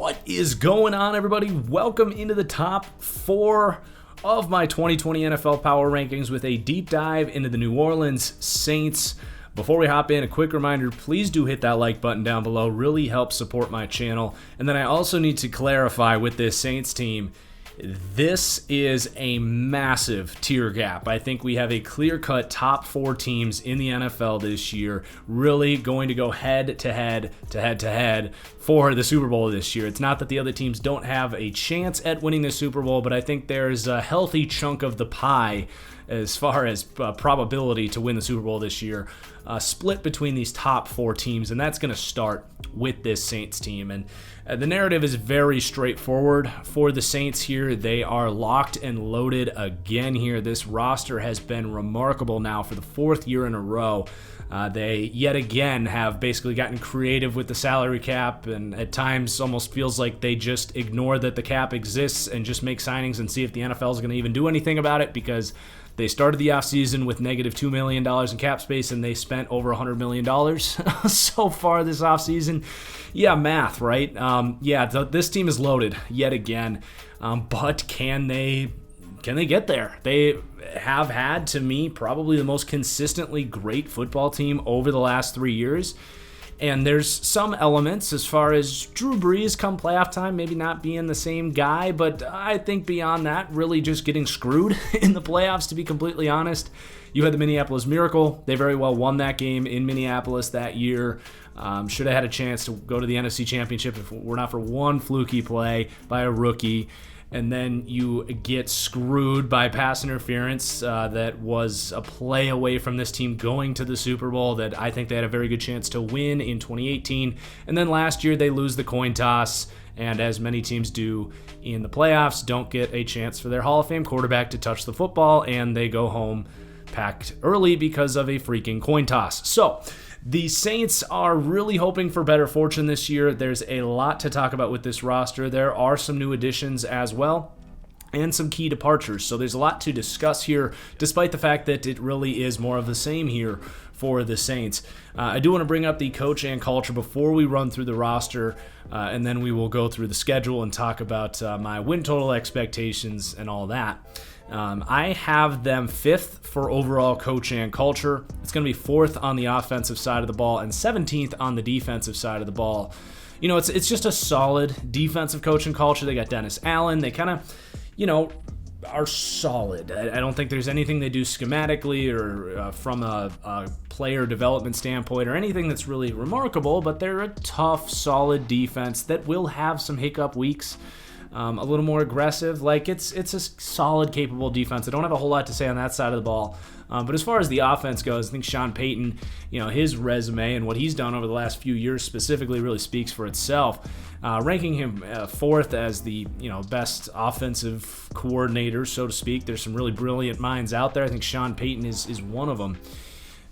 What is going on, everybody? Welcome into the top 4 of my 2020 NFL Power Rankings with a deep dive into the New Orleans Saints. Before we hop in, a quick reminder, please do hit that like button down below. Really helps support my channel. And then I also need to clarify with this Saints team, this is a massive tier gap. I think we have a clear-cut top 4 teams in the NFL this year, really going to go head-to-head for the Super Bowl this year. It's not that the other teams don't have a chance at winning the Super Bowl, but I think there's a healthy chunk of the pie as far as probability to win the Super Bowl this year, split between these top 4 teams, and that's going to start with this Saints team. And the narrative is very straightforward for the Saints here. They are locked and loaded again here. This roster has been remarkable now for the 4th year in a row. They yet again have basically gotten creative with the salary cap, and at times almost feels like they just ignore that the cap exists and just make signings and see if the NFL is going to even do anything about it, because they started the offseason with negative $2 million in cap space, and they spent over $100 million so far this offseason. Yeah, math, right? This team is loaded yet again, but can they get there? They have had, to me, probably the most consistently great football team over the last 3 years. And there's some elements as far as Drew Brees come playoff time, maybe not being the same guy, but I think beyond that, really just getting screwed in the playoffs, to be completely honest. You had the Minneapolis Miracle. They very well won that game in Minneapolis that year. Should have had a chance to go to the NFC Championship if it were not for one fluky play by a rookie. And then you get screwed by pass interference that was a play away from this team going to the Super Bowl that I think they had a very good chance to win in 2018. And then last year they lose the coin toss, and as many teams do in the playoffs, don't get a chance for their Hall of Fame quarterback to touch the football, and they go home packed early because of a freaking coin toss. So the Saints are really hoping for better fortune this year. There's a lot to talk about with this roster. There are some new additions as well, and some key departures. So there's a lot to discuss here, despite the fact that it really is more of the same here for the Saints. I do want to bring up the coach and culture before we run through the roster, and then we will go through the schedule and talk about my win total expectations and all that. I have them 5th for overall coach and culture. It's going to be 4th on the offensive side of the ball and 17th on the defensive side of the ball. You know, it's just a solid defensive coach and culture. They got Dennis Allen. They kind of, are solid. I don't think there's anything they do schematically or from a player development standpoint or anything that's really remarkable, but they're a tough, solid defense that will have some hiccup weeks. A little more aggressive. Like it's a solid, capable defense. I don't have a whole lot to say on that side of the ball. But as far as the offense goes, I think Sean Payton, his resume and what he's done over the last few years specifically really speaks for itself. Ranking him 4th as the best offensive coordinator, so to speak. There's some really brilliant minds out there. I think Sean Payton is one of them.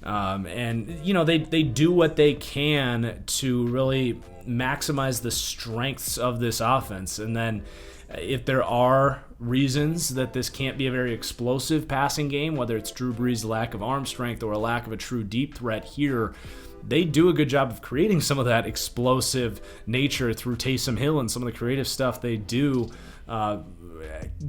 They do what they can to really maximize the strengths of this offense. And then if there are reasons that this can't be a very explosive passing game, whether it's Drew Brees' lack of arm strength or a lack of a true deep threat here, they do a good job of creating some of that explosive nature through Taysom Hill and some of the creative stuff they do.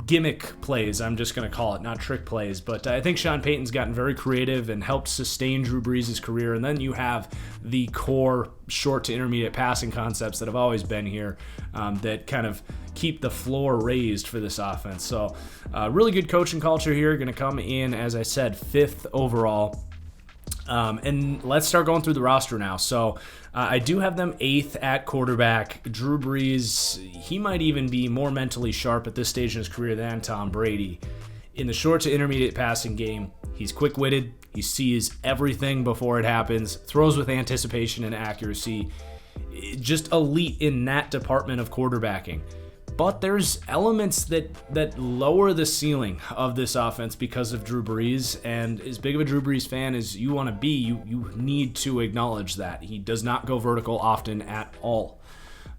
Gimmick plays, I'm just going to call it, not trick plays. But I think Sean Payton's gotten very creative and helped sustain Drew Brees' career. And then you have the core short to intermediate passing concepts that have always been here that kind of keep the floor raised for this offense. So really good coaching culture here. Going to come in, as I said, 5th overall. And let's start going through the roster now. So I do have them 8th at quarterback. Drew Brees, he might even be more mentally sharp at this stage in his career than Tom Brady. In the short to intermediate passing game, he's quick-witted. He sees everything before it happens, throws with anticipation and accuracy. Just elite in that department of quarterbacking. But there's elements that lower the ceiling of this offense because of Drew Brees, and as big of a Drew Brees fan as you want to be, you need to acknowledge that. He does not go vertical often at all.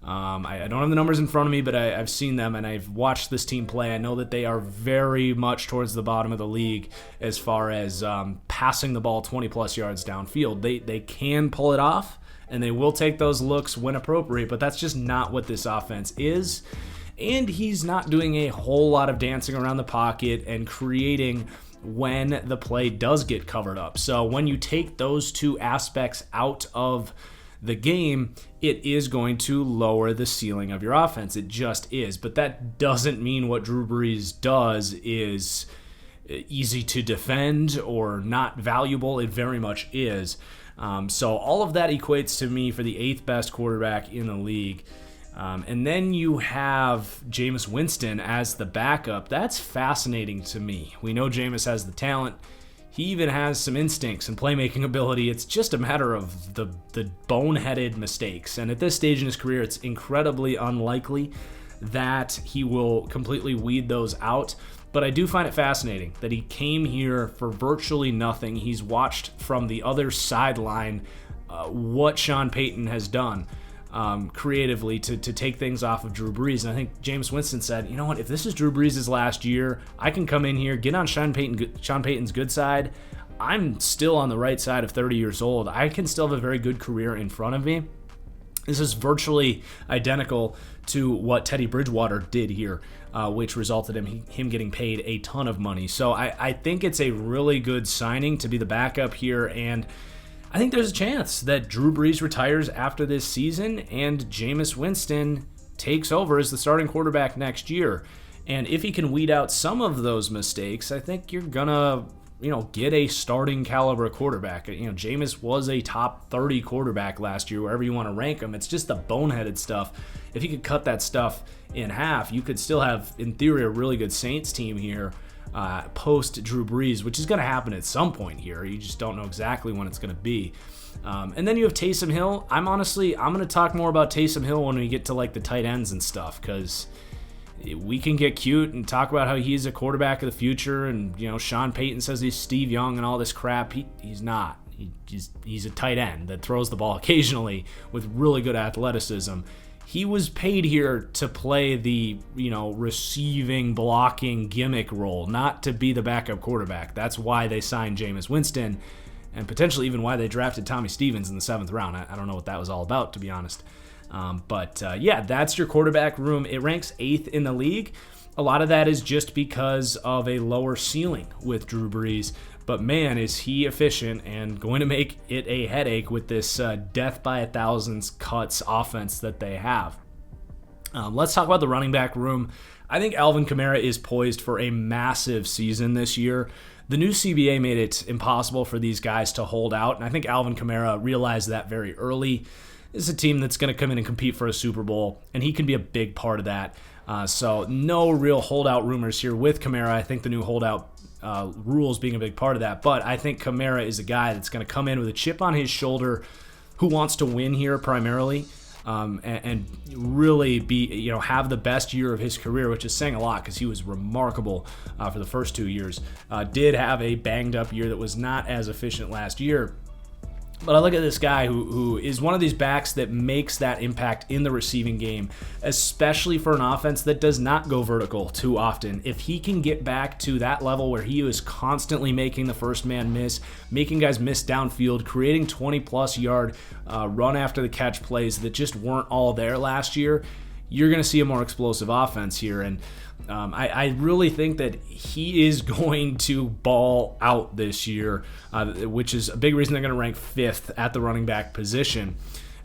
I don't have the numbers in front of me, but I've seen them, and I've watched this team play. I know that they are very much towards the bottom of the league as far as passing the ball 20-plus yards downfield. They can pull it off, and they will take those looks when appropriate, but that's just not what this offense is. And he's not doing a whole lot of dancing around the pocket and creating when the play does get covered up. So when you take those two aspects out of the game, it is going to lower the ceiling of your offense. It just is. But that doesn't mean what Drew Brees does is easy to defend or not valuable. It very much is. So all of that equates to me for the 8th best quarterback in the league. And then you have Jameis Winston as the backup. That's fascinating to me. We know Jameis has the talent. He even has some instincts and playmaking ability. It's just a matter of the boneheaded mistakes. And at this stage in his career, it's incredibly unlikely that he will completely weed those out. But I do find it fascinating that he came here for virtually nothing. He's watched from the other sideline what Sean Payton has done creatively to take things off of Drew Brees. And I think Jameis Winston said, you know what, if this is Drew Brees' last year, I can come in here, get on Sean Payton's good side. I'm still on the right side of 30 years old. I can still have a very good career in front of me. This is virtually identical to what Teddy Bridgewater did here, which resulted in him getting paid a ton of money. So I think it's a really good signing to be the backup here, and I think there's a chance that Drew Brees retires after this season and Jameis Winston takes over as the starting quarterback next year. And if he can weed out some of those mistakes, I think you're gonna, get a starting caliber quarterback. Jameis was a top 30 quarterback last year, wherever you want to rank him. It's just the boneheaded stuff. If you could cut that stuff in half, you could still have, in theory, a really good Saints team here post Drew Brees, which is going to happen at some point here. You just don't know exactly when it's going to be. And then you have Taysom Hill. I'm going to talk more about Taysom Hill when we get to like the tight ends and stuff, because we can get cute and talk about how he's a quarterback of the future, and Sean Payton says he's Steve Young and all this crap. He's not. He's a tight end that throws the ball occasionally with really good athleticism. He was paid here to play the, receiving, blocking gimmick role, not to be the backup quarterback. That's why they signed Jameis Winston, and potentially even why they drafted Tommy Stevens in the 7th round. I don't know what that was all about, to be honest. But that's your quarterback room. It ranks 8th in the league. A lot of that is just because of a lower ceiling with Drew Brees. But man, is he efficient and going to make it a headache with this death by a thousands cuts offense that they have. Let's talk about the running back room. I think Alvin Kamara is poised for a massive season this year. The new CBA made it impossible for these guys to hold out, and I think Alvin Kamara realized that very early. This is a team that's going to come in and compete for a Super Bowl, and he can be a big part of that. So no real holdout rumors here with Kamara. I think the new holdout rules being a big part of that. But I think Kamara is a guy that's going to come in with a chip on his shoulder, who wants to win here primarily, and really be, have the best year of his career, which is saying a lot because he was remarkable for the first 2 years. Did have a banged up year that was not as efficient last year. But I look at this guy who is one of these backs that makes that impact in the receiving game, especially for an offense that does not go vertical too often. If he can get back to that level where he is constantly making the first man miss, making guys miss downfield, creating 20-plus yard run after the catch plays that just weren't all there last year, you're going to see a more explosive offense here. And I really think that he is going to ball out this year, which is a big reason they're going to rank 5th at the running back position.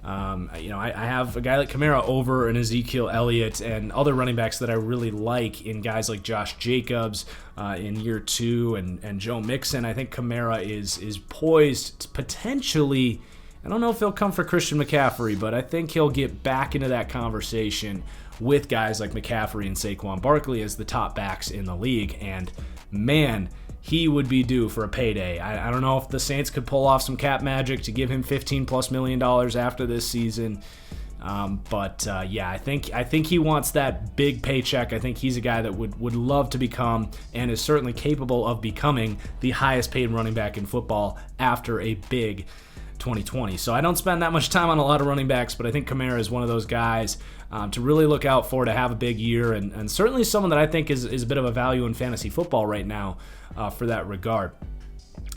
I have a guy like Kamara over an Ezekiel Elliott and other running backs that I really like in guys like Josh Jacobs in year 2 and Joe Mixon. I think Kamara is poised to potentially, I don't know if he'll come for Christian McCaffrey, but I think he'll get back into that conversation with guys like McCaffrey and Saquon Barkley as the top backs in the league. And man, he would be due for a payday. I don't know if the Saints could pull off some cap magic to give him $15+ million after this season. I think he wants that big paycheck. I think he's a guy that would love to become, and is certainly capable of becoming, the highest paid running back in football after a big 2020. So I don't spend that much time on a lot of running backs, but I think Kamara is one of those guys to really look out for, to have a big year, and certainly someone that I think is a bit of a value in fantasy football right now for that regard.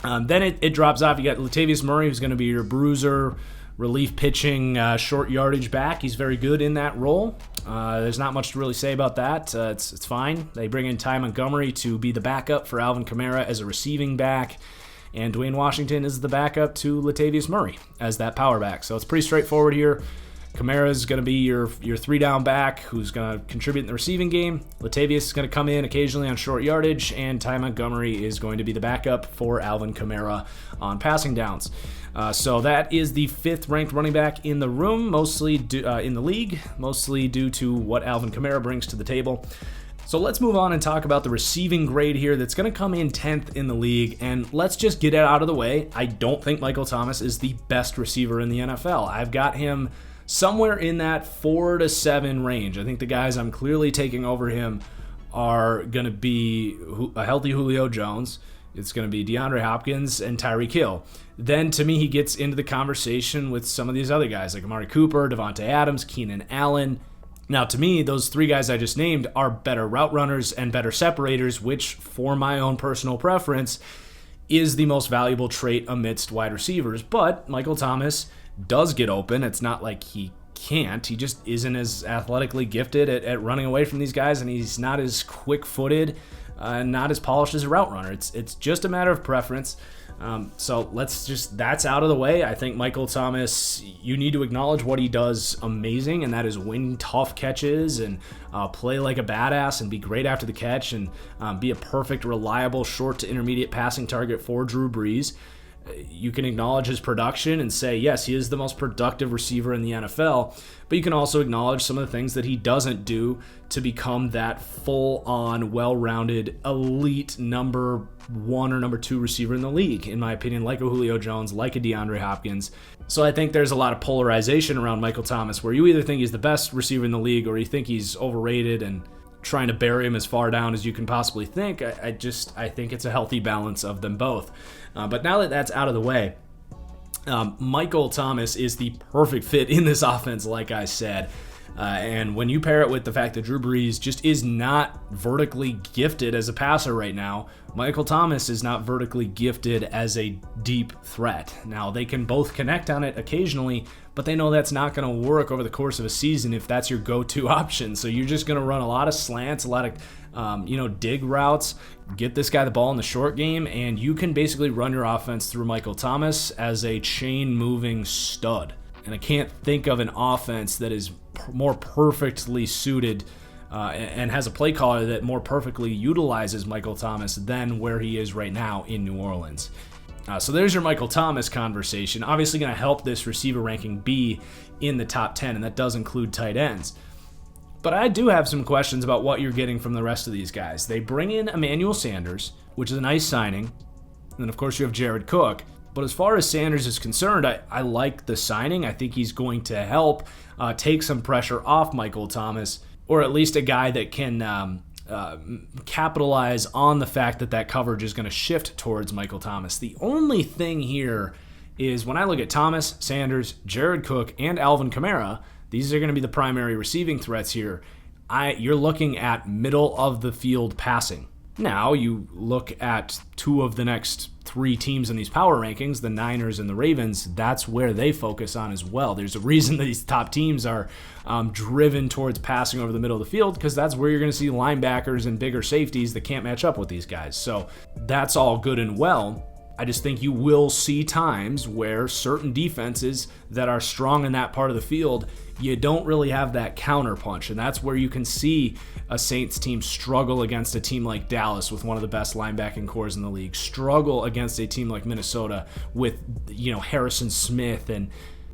Then it drops off. You got Latavius Murray, who's going to be your bruiser, relief pitching, short yardage back. He's very good in that role. There's not much to really say about that. It's fine. They bring in Ty Montgomery to be the backup for Alvin Kamara as a receiving back, and Dwayne Washington is the backup to Latavius Murray as that power back. So it's pretty straightforward here. Kamara is going to be your 3-down back who's going to contribute in the receiving game. Latavius is going to come in occasionally on short yardage, and Ty Montgomery is going to be the backup for Alvin Kamara on passing downs. So that is the 5th ranked running back in the room, mostly in the league, mostly due to what Alvin Kamara brings to the table. So let's move on and talk about the receiving grade here that's going to come in 10th in the league. And let's just get it out of the way. I don't think Michael Thomas is the best receiver in the NFL. I've got him somewhere in that 4 to 7 range. I think the guys I'm clearly taking over him are going to be a healthy Julio Jones. It's going to be DeAndre Hopkins and Tyreek Hill. Then, to me, he gets into the conversation with some of these other guys like Amari Cooper, Devontae Adams, Keenan Allen. Now, to me, those 3 guys I just named are better route runners and better separators, which, for my own personal preference, is the most valuable trait amidst wide receivers. But Michael Thomas does get open. It's not like he can't. He just isn't as athletically gifted at running away from these guys, and he's not as quick-footed and not as polished as a route runner. It's just a matter of preference. So that's out of the way. I think Michael Thomas, you need to acknowledge what he does amazing, and that is win tough catches and play like a badass and be great after the catch and be a perfect, reliable, short to intermediate passing target for Drew Brees. You can acknowledge his production and say, yes, he is the most productive receiver in the NFL, but you can also acknowledge some of the things that he doesn't do to become that full-on, well-rounded, elite number 1 or number 2 receiver in the league, in my opinion, like a Julio Jones, like a DeAndre Hopkins. So I think there's a lot of polarization around Michael Thomas, where you either think he's the best receiver in the league or you think he's overrated and trying to bury him as far down as you can possibly think. I think it's a healthy balance of them both. But now that that's out of the way, Michael Thomas is the perfect fit in this offense, like I said. And when you pair it with the fact that Drew Brees just is not vertically gifted as a passer right now, Michael Thomas is not vertically gifted as a deep threat. Now, they can both connect on it occasionally, but they know that's not going to work over the course of a season if that's your go-to option. So you're just going to run a lot of slants, a lot of dig routes, get this guy the ball in the short game, and you can basically run your offense through Michael Thomas as a chain-moving stud. And I can't think of an offense that is more perfectly suited and has a play caller that more perfectly utilizes Michael Thomas than where he is right now in New Orleans. So there's your Michael Thomas conversation. Obviously going to help this receiver ranking be in the top 10, and that does include tight ends. But I do have some questions about what you're getting from the rest of these guys. They bring in Emmanuel Sanders, which is a nice signing. And then, of course, you have Jared Cook. But as far as Sanders is concerned, I like the signing. I think he's going to help take some pressure off Michael Thomas, or at least a guy that can capitalize on the fact that coverage is going to shift towards Michael Thomas. The only thing here is when I look at Thomas, Sanders, Jared Cook, and Alvin Kamara, these are going to be the primary receiving threats here. You're looking at middle of the field passing. Now, you look at 2 of the next 3 teams in these power rankings, the Niners and the Ravens, that's where they focus on as well. There's a reason that these top teams are driven towards passing over the middle of the field, because that's where you're going to see linebackers and bigger safeties that can't match up with these guys. So that's all good and well. I just think you will see times where certain defenses that are strong in that part of the field, you don't really have that counterpunch. And that's where you can see a Saints team struggle against a team like Dallas with one of the best linebacking cores in the league, struggle against a team like Minnesota with, Harrison Smith and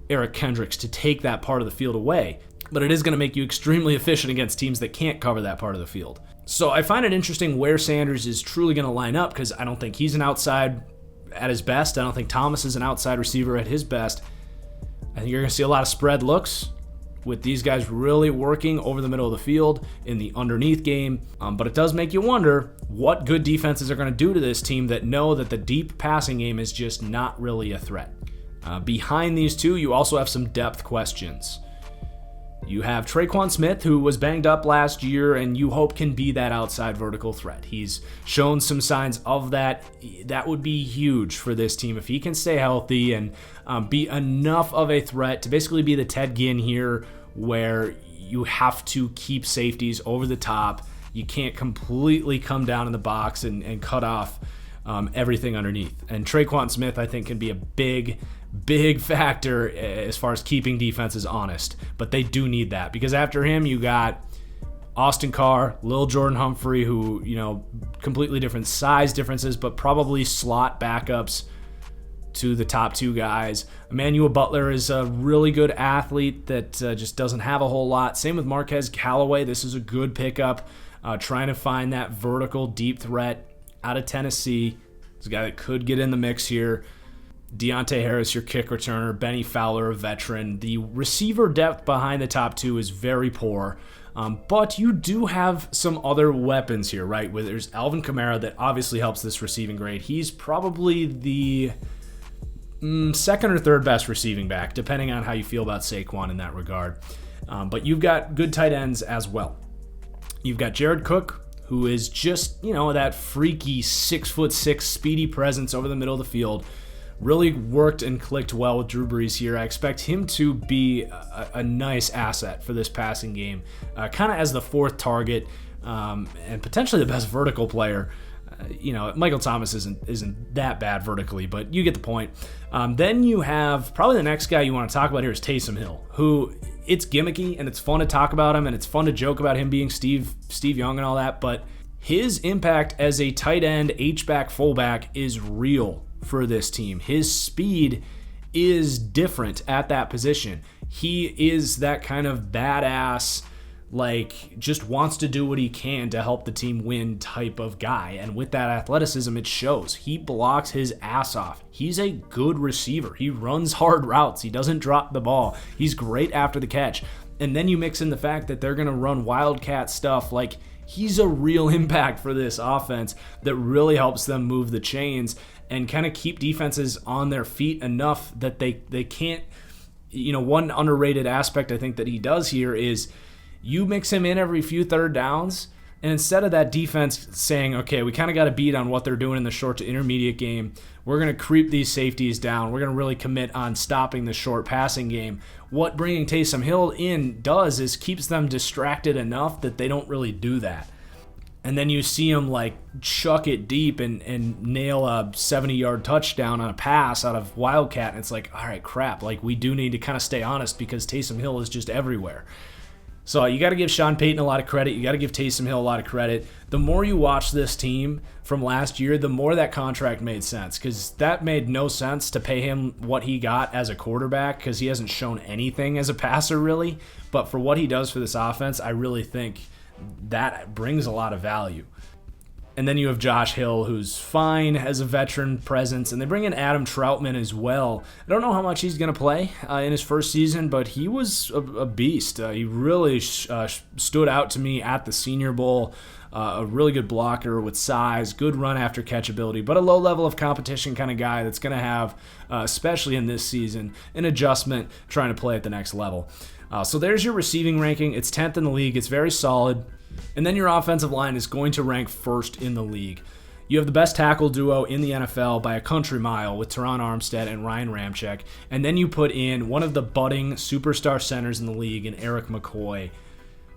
Eric Kendricks to take that part of the field away. But it is going to make you extremely efficient against teams that can't cover that part of the field. So I find it interesting where Sanders is truly going to line up, because I don't think he's an outside at his best. I don't think Thomas is an outside receiver at his best. I think you're going to see a lot of spread looks with these guys really working over the middle of the field in the underneath game. But it does make you wonder what good defenses are going to do to this team that know that the deep passing game is just not really a threat. Behind these 2, you also have some depth questions. You have Traquan Smith, who was banged up last year and you hope can be that outside vertical threat. He's shown some signs of that. That would be huge for this team if he can stay healthy and be enough of a threat to basically be the Ted Ginn here, where you have to keep safeties over the top. You can't completely come down in the box and cut off everything underneath. And Traquan Smith, I think, can be a big factor as far as keeping defenses honest. But they do need that, because after him, you got Austin Carr, Lil Jordan Humphrey, who, completely different size differences, but probably slot backups to the top two guys. Emmanuel Butler is a really good athlete that just doesn't have a whole lot. Same with Marquez Callaway. This is a good pickup. Trying to find that vertical deep threat out of Tennessee. He's a guy that could get in the mix here. Deontay Harris, your kick returner. Benny Fowler, a veteran. The receiver depth behind the top two is very poor. But you do have some other weapons here, right? Where there's Alvin Kamara that obviously helps this receiving grade. He's probably the second or third best receiving back, depending on how you feel about Saquon in that regard. But you've got good tight ends as well. You've got Jared Cook, who is just, that freaky 6'6" speedy presence over the middle of the field. Really worked and clicked well with Drew Brees here. I expect him to be a nice asset for this passing game, kind of as the fourth target and potentially the best vertical player. Michael Thomas isn't that bad vertically, but you get the point. Then you have probably the next guy you want to talk about here is Taysom Hill, who it's gimmicky and it's fun to talk about him and it's fun to joke about him being Steve Young and all that, but his impact as a tight end, H-back, fullback is real for this team. His speed is different at that position. He is that kind of badass, just wants to do what he can to help the team win type of guy. And with that athleticism, it shows. He blocks his ass off. He's a good receiver. He runs hard routes. He doesn't drop the ball. He's great after the catch. And then you mix in the fact that they're going to run wildcat stuff. He's a real impact for this offense that really helps them move the chains and kind of keep defenses on their feet enough that they can't, one underrated aspect I think that he does here is you mix him in every few third downs, and instead of that defense saying, okay, we kind of got to beat on what they're doing in the short to intermediate game, we're going to creep these safeties down, we're going to really commit on stopping the short passing game. What bringing Taysom Hill in does is keeps them distracted enough that they don't really do that. And then you see him chuck it deep and nail a 70-yard touchdown on a pass out of Wildcat. And it's all right, crap. We do need to kind of stay honest because Taysom Hill is just everywhere. So you got to give Sean Payton a lot of credit. You got to give Taysom Hill a lot of credit. The more you watch this team from last year, the more that contract made sense, because that made no sense to pay him what he got as a quarterback because he hasn't shown anything as a passer really. But for what he does for this offense, I really think that brings a lot of value. And then you have Josh Hill, who's fine as a veteran presence, and they bring in Adam Troutman as well. I don't know how much he's going to play in his first season, but he was a beast. He really stood out to me at the Senior Bowl. A really good blocker with size, good run after catch ability, but a low level of competition kind of guy that's going to have, especially in this season, an adjustment trying to play at the next level. So there's your receiving ranking. It's 10th in the league. It's very solid. And then your offensive line is going to rank first in the league. You have the best tackle duo in the NFL by a country mile with Teron Armstead and Ryan Ramczyk. And then you put in one of the budding superstar centers in the league in Eric McCoy.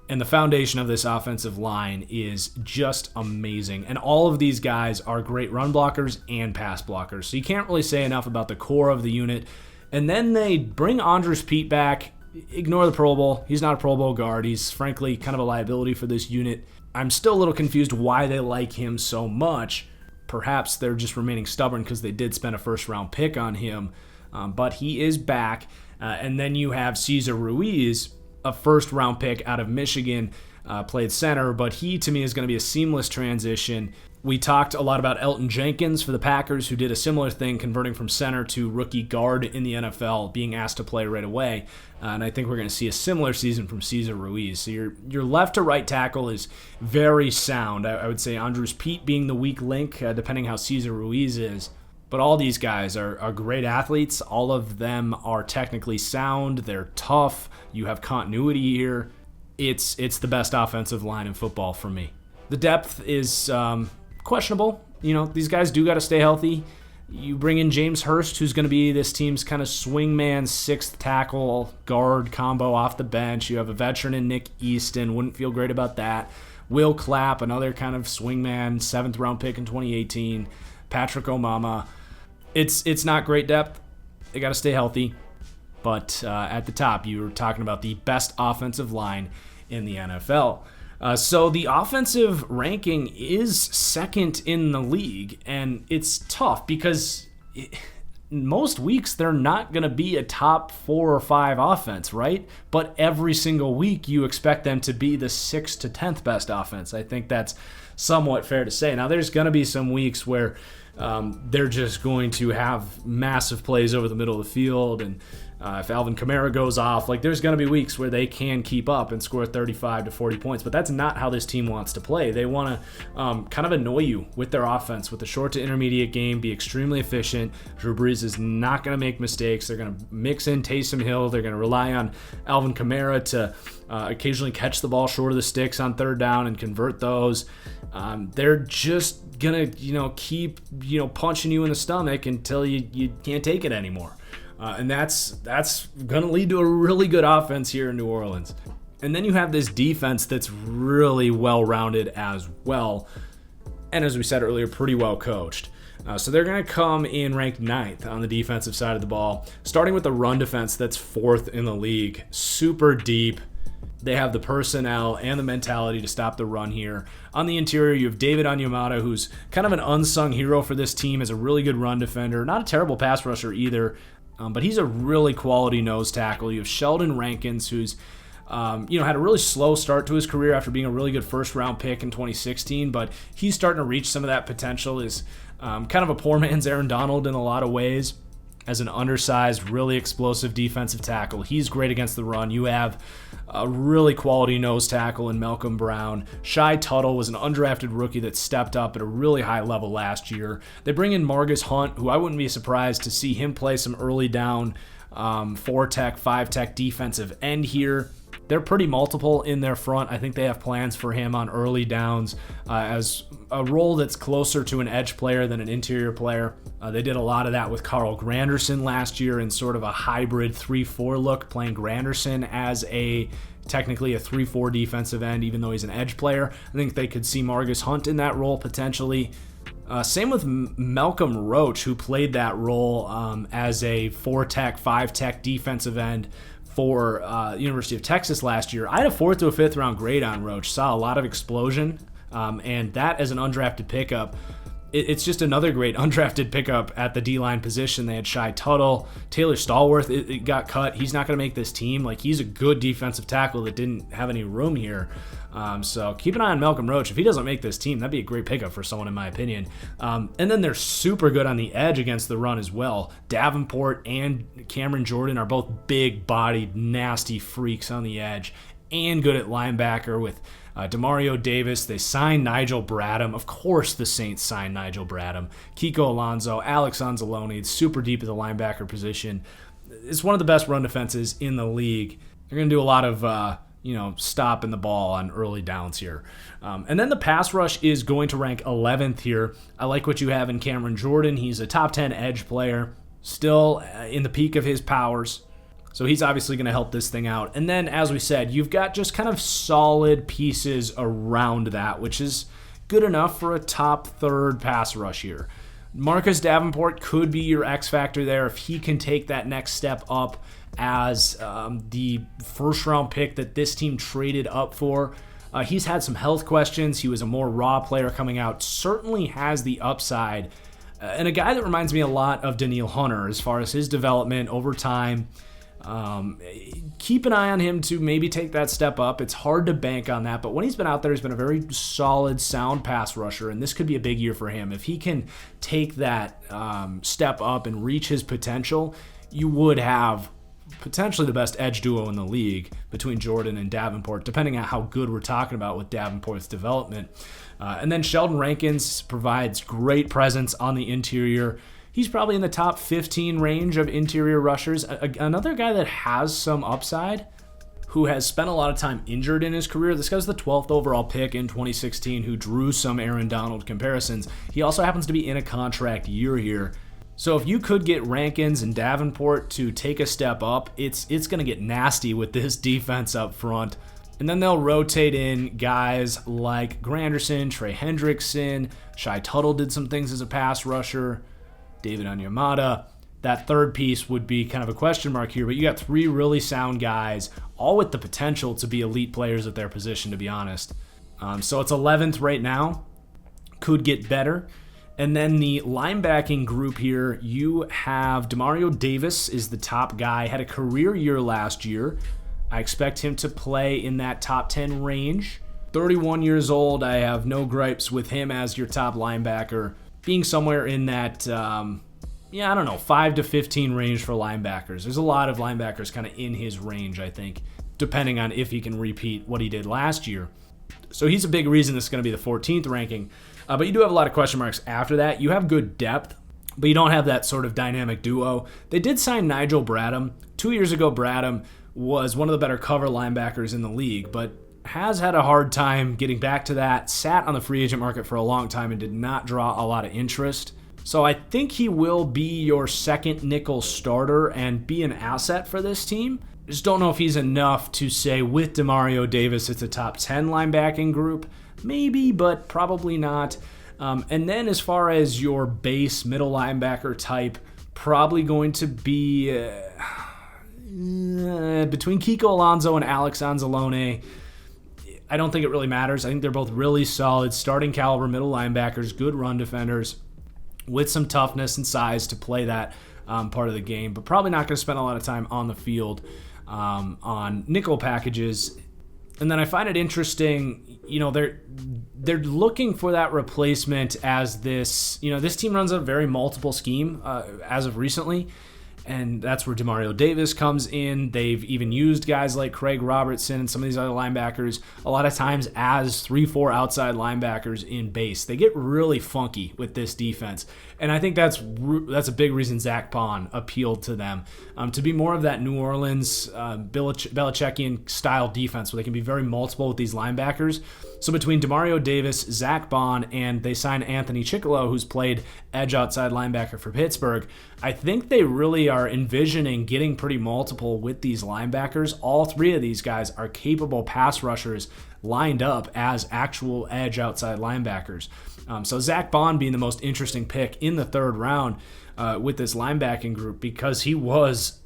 And the foundation of this offensive line is just amazing. And all of these guys are great run blockers and pass blockers. So you can't really say enough about the core of the unit. And then they bring Andrus Peat back. Ignore the Pro Bowl. He's not a Pro Bowl guard. He's frankly kind of a liability for this unit. I'm still a little confused why they like him so much. Perhaps they're just remaining stubborn because they did spend a first-round pick on him. But he is back. And then you have Cesar Ruiz, a first-round pick out of Michigan, played center. But he, to me, is going to be a seamless transition. We talked a lot about Elton Jenkins for the Packers, who did a similar thing, converting from center to rookie guard in the NFL, being asked to play right away. And I think we're going to see a similar season from Cesar Ruiz. So your left to right tackle is very sound. I would say Andrus Peat being the weak link, depending how Cesar Ruiz is. But all these guys are great athletes. All of them are technically sound. They're tough. You have continuity here. It's the best offensive line in football for me. The depth is questionable. These guys do got to stay healthy. You bring in James Hurst, who's going to be this team's kind of swingman, sixth tackle guard combo off the bench. You have a veteran in Nick Easton. Wouldn't feel great about that. Will Clapp, another kind of swingman, 7th round pick in 2018. Patrick Omama. It's not great depth. They got to stay healthy. But at the top, you were talking about the best offensive line in the NFL. So the offensive ranking is second in the league, and it's tough because most weeks they're not going to be a top 4 or 5 offense, right? But every single week you expect them to be the 6th to 10th best offense. I think that's somewhat fair to say. Now, there's going to be some weeks where they're just going to have massive plays over the middle of the field, and if Alvin Kamara goes off, there's going to be weeks where they can keep up and score 35 to 40 points, but that's not how this team wants to play. They want to kind of annoy you with their offense, with the short to intermediate game, be extremely efficient. Drew Brees is not going to make mistakes. They're going to mix in Taysom Hill. They're going to rely on Alvin Kamara to occasionally catch the ball short of the sticks on 3rd down and convert those. They're just going to, keep, punching you in the stomach until you can't take it anymore. And that's going to lead to a really good offense here in New Orleans. And then you have this defense that's really well-rounded as well. And as we said earlier, pretty well coached. So they're going to come in ranked 9th on the defensive side of the ball, starting with the run defense that's 4th in the league. Super deep. They have the personnel and the mentality to stop the run here. On the interior, you have David Onyemata, who's kind of an unsung hero for this team, is a really good run defender. Not a terrible pass rusher either. But he's a really quality nose tackle. You have Sheldon Rankins, who's had a really slow start to his career after being a really good first-round pick in 2016, but he's starting to reach some of that potential. Is kind of a poor man's Aaron Donald in a lot of ways. As an undersized, really explosive defensive tackle, he's great against the run. You have a really quality nose tackle in Malcolm Brown. Shy Tuttle was an undrafted rookie that stepped up at a really high level last year. They bring in Margus Hunt, who I wouldn't be surprised to see him play some early down 4-tech, 5-tech defensive end here. They're pretty multiple in their front. I think they have plans for him on early downs as a role that's closer to an edge player than an interior player. They did a lot of that with Carl Granderson last year in sort of a hybrid 3-4 look, playing Granderson as technically a 3-4 defensive end, even though he's an edge player. I think they could see Margus Hunt in that role potentially. Same with Malcolm Roach, who played that role as a 4-tech, 5-tech defensive end for University of Texas last year. I had a 4th to a 5th round grade on Roach. Saw a lot of explosion, and that as an undrafted pickup, it's just another great undrafted pickup at the D-line position. They had Shy Tuttle. Taylor Stallworth it got cut. He's not going to make this team. He's a good defensive tackle that didn't have any room here. So keep an eye on Malcolm Roach. If he doesn't make this team, that'd be a great pickup for someone, in my opinion. And then they're super good on the edge against the run as well. Davenport and Cameron Jordan are both big-bodied, nasty freaks on the edge and good at linebacker with Demario Davis. They signed Nigel Bradham. Of course the Saints signed Nigel Bradham. Kiko Alonso, Alex Anzalone. It's super deep at the linebacker position. It's one of the best run defenses in the league. They're going to do a lot of stopping the ball on early downs here. And then the pass rush is going to rank 11th here. I like what you have in Cameron Jordan. He's a top 10 edge player, still in the peak of his powers. So he's obviously going to help this thing out. And then, as we said, you've got just kind of solid pieces around that, which is good enough for a top 3rd pass rush here. Marcus Davenport could be your X factor there if he can take that next step up as the first-round pick that this team traded up for. He's had some health questions. He was a more raw player coming out. Certainly has the upside. And a guy that reminds me a lot of Danielle Hunter as far as his development over time. Keep an eye on him to maybe take that step up. It's hard to bank on that, but when he's been out there, he's been a very solid, sound pass rusher, and this could be a big year for him. If he can take that step up and reach his potential, you would have potentially the best edge duo in the league between Jordan and Davenport, depending on how good we're talking about with Davenport's development. And then Sheldon Rankins provides great presence on the interior. He's probably in the top 15 range of interior rushers. Another guy that has some upside, who has spent a lot of time injured in his career. This guy's the 12th overall pick in 2016, who drew some Aaron Donald comparisons. He also happens to be in a contract year here. So if you could get Rankins and Davenport to take a step up, it's going to get nasty with this defense up front. And then they'll rotate in guys like Granderson, Trey Hendrickson, Shai Tuttle did some things as a pass rusher, David Onyemata. That third piece would be kind of a question mark here, but you got 3 really sound guys, all with the potential to be elite players at their position, to be honest. So it's 11th right now. Could get better. And then the linebacking group here, you have Demario Davis is the top guy. Had a career year last year. I expect him to play in that top 10 range. 31 years old. I have no gripes with him as your top linebacker. Being somewhere in that, 5 to 15 range for linebackers. There's a lot of linebackers kind of in his range, I think, depending on if he can repeat what he did last year. So he's a big reason this is going to be the 14th ranking. But you do have a lot of question marks after that. You have good depth, but you don't have that sort of dynamic duo. They did sign Nigel Bradham. 2 years ago, Bradham was one of the better cover linebackers in the league, but has had a hard time getting back to that. Sat on the free agent market for a long time and did not draw a lot of interest. So I think he will be your second nickel starter and be an asset for this team. Just don't know if he's enough to say with Demario Davis it's a top 10 linebacking group. Maybe, but probably not. And then as far as your base middle linebacker type, probably going to be between Kiko Alonso and Alex Anzalone. I don't think it really matters. I think they're both really solid starting caliber middle linebackers, good run defenders with some toughness and size to play that part of the game, but probably not going to spend a lot of time on the field on nickel packages. And then I find it interesting, they're looking for that replacement as this team runs a very multiple scheme as of recently, and that's where Demario Davis comes in. They've even used guys like Craig Robertson and some of these other linebackers a lot of times as 3-4 outside linebackers in base. They get really funky with this defense, and I think that's a big reason Zach Bond appealed to them, to be more of that New Orleans Belichickian style defense where they can be very multiple with these linebackers. So between Demario Davis, Zach Bond, and they signed Anthony Chickillo, who's played edge outside linebacker for Pittsburgh, I think they really are envisioning getting pretty multiple with these linebackers. All 3 of these guys are capable pass rushers lined up as actual edge outside linebackers. So Zach Bond being the most interesting pick in the 3rd round with this linebacking group, because he was,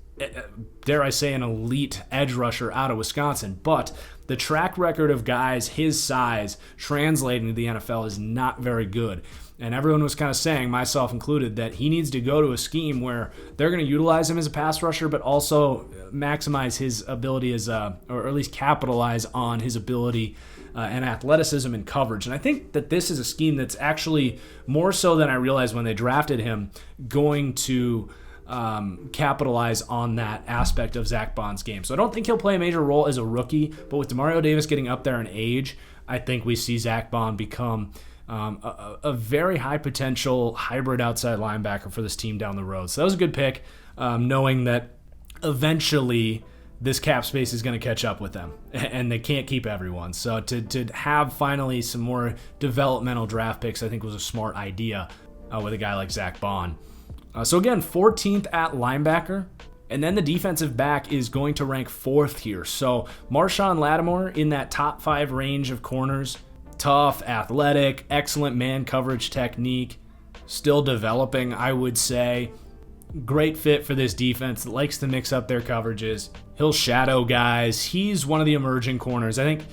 dare I say, an elite edge rusher out of Wisconsin. But the track record of guys his size translating to the NFL is not very good. And everyone was kind of saying, myself included, that he needs to go to a scheme where they're going to utilize him as a pass rusher, but also maximize his ability or at least capitalize on his ability and athleticism and coverage. And I think that this is a scheme that's actually more so than I realized when they drafted him, going to capitalize on that aspect of Zach Bond's game. So I don't think he'll play a major role as a rookie, but with Demario Davis getting up there in age, I think we see Zach Bond become a very high potential hybrid outside linebacker for this team down the road. So that was a good pick, knowing that eventually this cap space is going to catch up with them, and they can't keep everyone. So to have finally some more developmental draft picks, I think was a smart idea with a guy like Zach Bond. So again, 14th at linebacker. And then the defensive back is going to rank 4th here. So Marshawn Lattimore in that top 5 range of corners. Tough, athletic, excellent man coverage technique. Still developing, I would say. Great fit for this defense. Likes to mix up their coverages. He'll shadow guys. He's one of the emerging corners. I think,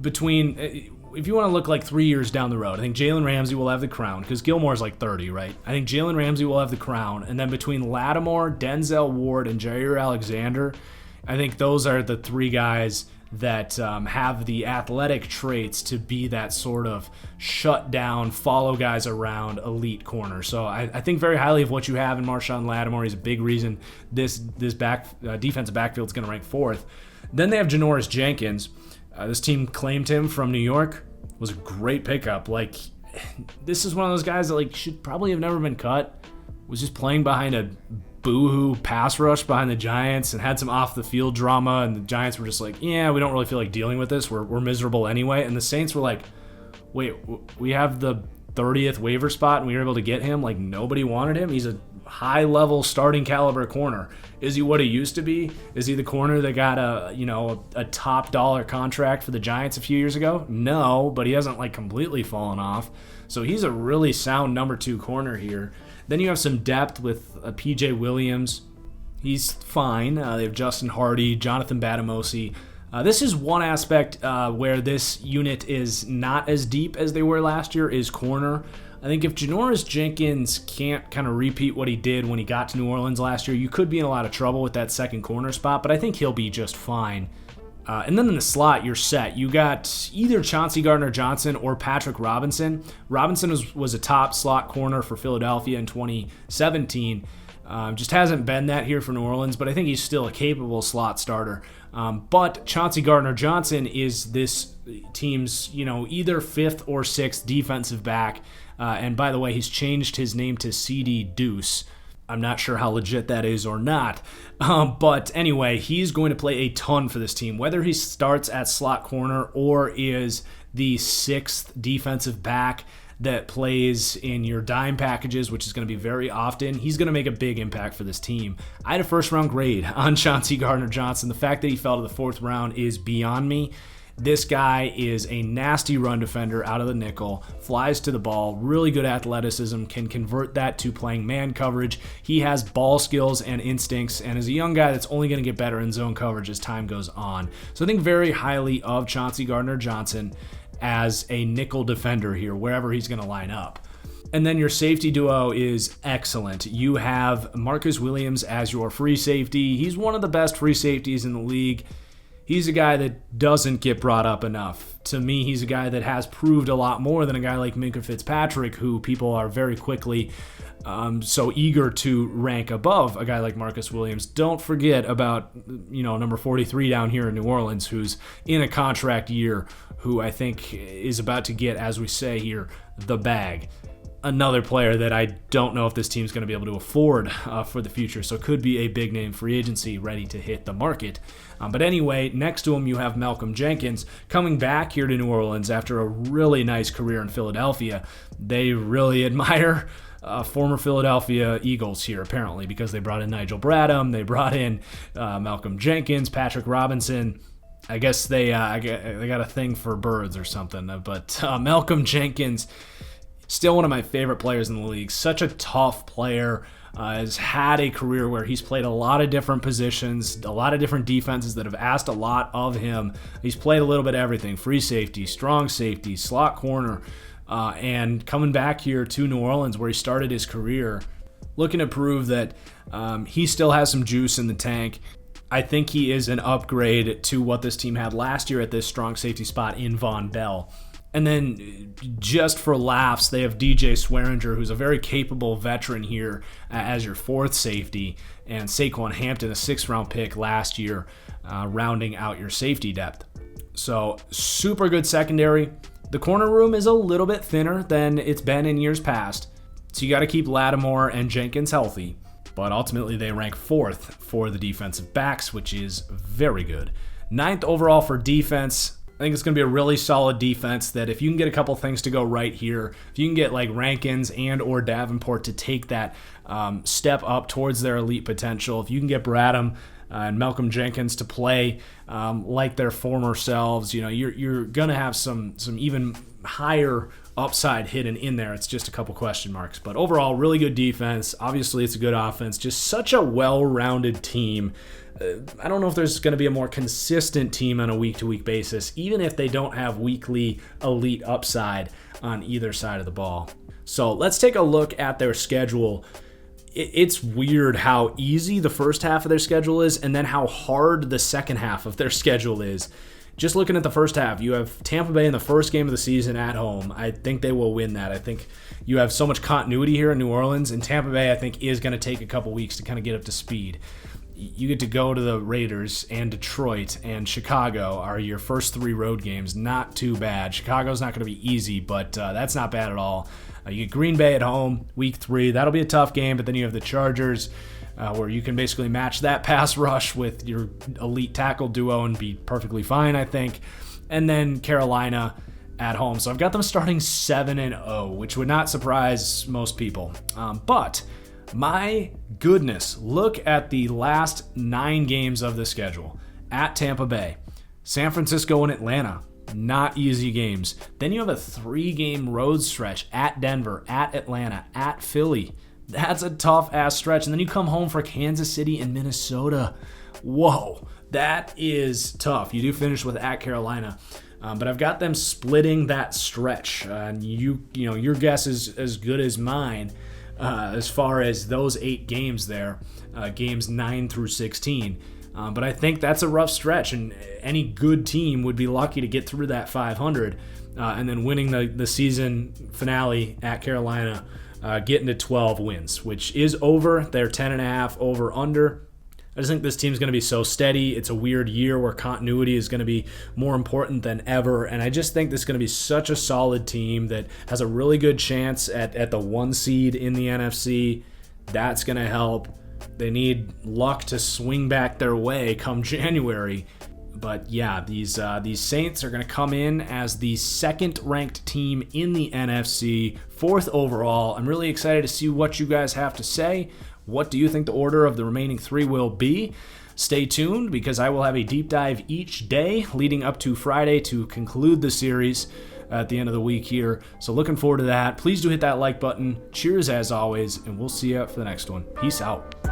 between... If you want to look like 3 years down the road, I think Jalen Ramsey will have the crown, because Gilmore's like 30, right? I think Jalen Ramsey will have the crown. And then between Lattimore, Denzel Ward, and Jair Alexander, I think those are the 3 guys that have the athletic traits to be that sort of shut down, follow guys around elite corner. So I think very highly of what you have in Marshawn Lattimore. He's a big reason this defensive backfield is going to rank 4th. Then they have Janoris Jenkins. This team claimed him from New York. Was a great pickup. this is one of those guys that like should probably have never been cut. Was just playing behind a boo-hoo pass rush behind the Giants and had some off-the-field drama, and the Giants were just like, yeah, we don't really feel like dealing with this. We're miserable anyway. And the Saints were like, wait, we have the 30th waiver spot and we were able to get him? Like, nobody wanted him? He's a high-level starting caliber corner. Is he what he used to be? Is he the corner that got a top dollar contract for the Giants a few years ago? No, but he hasn't like completely fallen off. So he's a really sound number 2 corner here. Then you have some depth with P.J. Williams. He's fine. They have Justin Hardy, Jonathan Batamosi. This is one aspect where this unit is not as deep as they were last year, is corner. I think if Janoris Jenkins can't kind of repeat what he did when he got to New Orleans last year, you could be in a lot of trouble with that second corner spot, but I think he'll be just fine. And then in the slot, you're set. You got either Chauncey Gardner-Johnson or Patrick Robinson. Robinson was a top slot corner for Philadelphia in 2017. Just hasn't been that here for New Orleans, but I think he's still a capable slot starter. But Chauncey Gardner-Johnson is this team's, either 5th or 6th defensive back. And by the way, he's changed his name to CD Deuce. I'm not sure how legit that is or not. But anyway, he's going to play a ton for this team. Whether he starts at slot corner or is the 6th defensive back that plays in your dime packages, which is going to be very often, he's going to make a big impact for this team. I had a first-round grade on Chauncey Gardner-Johnson. The fact that he fell to the 4th round is beyond me. This guy is a nasty run defender out of the nickel, flies to the ball, really good athleticism, can convert that to playing man coverage. He has ball skills and instincts, and is a young guy that's only going to get better in zone coverage as time goes on. So I think very highly of Chauncey Gardner-Johnson as a nickel defender here, wherever he's going to line up. And then your safety duo is excellent. You have Marcus Williams as your free safety. He's one of the best free safeties in the league. He's a guy that doesn't get brought up enough. To me, he's a guy that has proved a lot more than a guy like Minkah Fitzpatrick, who people are very quickly so eager to rank above a guy like Marcus Williams. Don't forget about, number 43 down here in New Orleans, who's in a contract year, who I think is about to get, as we say here, the bag. Another player that I don't know if this team's going to be able to afford for the future, so could be a big name free agency ready to hit the market. But anyway, next to him you have Malcolm Jenkins coming back here to New Orleans after a really nice career in Philadelphia. They really admire former Philadelphia Eagles here, apparently, because they brought in Nigel Bradham, they brought in Malcolm Jenkins, Patrick Robinson. I guess they got a thing for birds or something. But Malcolm Jenkins, still one of my favorite players in the league. Such a tough player. Has had a career where he's played a lot of different positions, a lot of different defenses that have asked a lot of him. He's played a little bit of everything: free safety, strong safety, slot corner, and coming back here to New Orleans where he started his career, looking to prove that he still has some juice in the tank. I think he is an upgrade to what this team had last year at this strong safety spot in Von Bell. And then just for laughs, they have DJ Swearinger, who's a very capable veteran here as your 4th safety, and Saquon Hampton, a 6th-round pick last year, rounding out your safety depth. So super good secondary. The corner room is a little bit thinner than it's been in years past, so you got to keep Lattimore and Jenkins healthy. But ultimately, they rank 4th for the defensive backs, which is very good. 9th overall for defense. I think it's going to be a really solid defense that if you can get a couple things to go right here, if you can get like Rankins and or Davenport to take that step up towards their elite potential, if you can get Bradham and Malcolm Jenkins to play like their former selves, you're going to have some even higher upside hidden in there. It's just a couple question marks. But overall, really good defense. Obviously, it's a good offense. Just such a well-rounded team. I don't know if there's going to be a more consistent team on a week-to-week basis, even if they don't have weekly elite upside on either side of the ball. So let's take a look at their schedule. It's weird how easy the first half of their schedule is and then how hard the second half of their schedule is. Just looking at the first half, you have Tampa Bay in the first game of the season at home. I think they will win that. I think you have so much continuity here in New Orleans, and Tampa Bay, I think, is going to take a couple weeks to kind of get up to speed. you get to go to the Raiders, and Detroit and Chicago are your first 3 road games. Not too bad. Chicago's not going to be easy, but that's not bad at all. You get Green Bay at home, week 3. That'll be a tough game, but then you have the Chargers, where you can basically match that pass rush with your elite tackle duo and be perfectly fine, I think. And then Carolina at home. So I've got them starting 7-0, which would not surprise most people. But my goodness, look at the last 9 games of the schedule. At Tampa Bay, San Francisco and Atlanta, not easy games. Then you have a 3-game road stretch at Denver, at Atlanta, at Philly. That's a tough-ass stretch. And then you come home for Kansas City and Minnesota. Whoa, that is tough. You do finish with at Carolina. But I've got them splitting that stretch. And you know, your guess is as good as mine as far as those 8 games there, games 9 through 16. But I think that's a rough stretch, and any good team would be lucky to get through that 500 and then winning the season finale at Carolina, getting to 12 wins, which is over. They're 10.5 over under. I just think this team's going to be so steady. It's a weird year where continuity is going to be more important than ever. And I just think this is going to be such a solid team that has a really good chance at the 1 seed in the NFC. That's going to help. They need luck to swing back their way come January. But yeah, these Saints are going to come in as the 2nd ranked team in the NFC, 4th overall. I'm really excited to see what you guys have to say. What do you think the order of the remaining 3 will be? Stay tuned, because I will have a deep dive each day leading up to Friday to conclude the series at the end of the week here. So looking forward to that. Please do hit that like button. Cheers as always, and we'll see you for the next one. Peace out.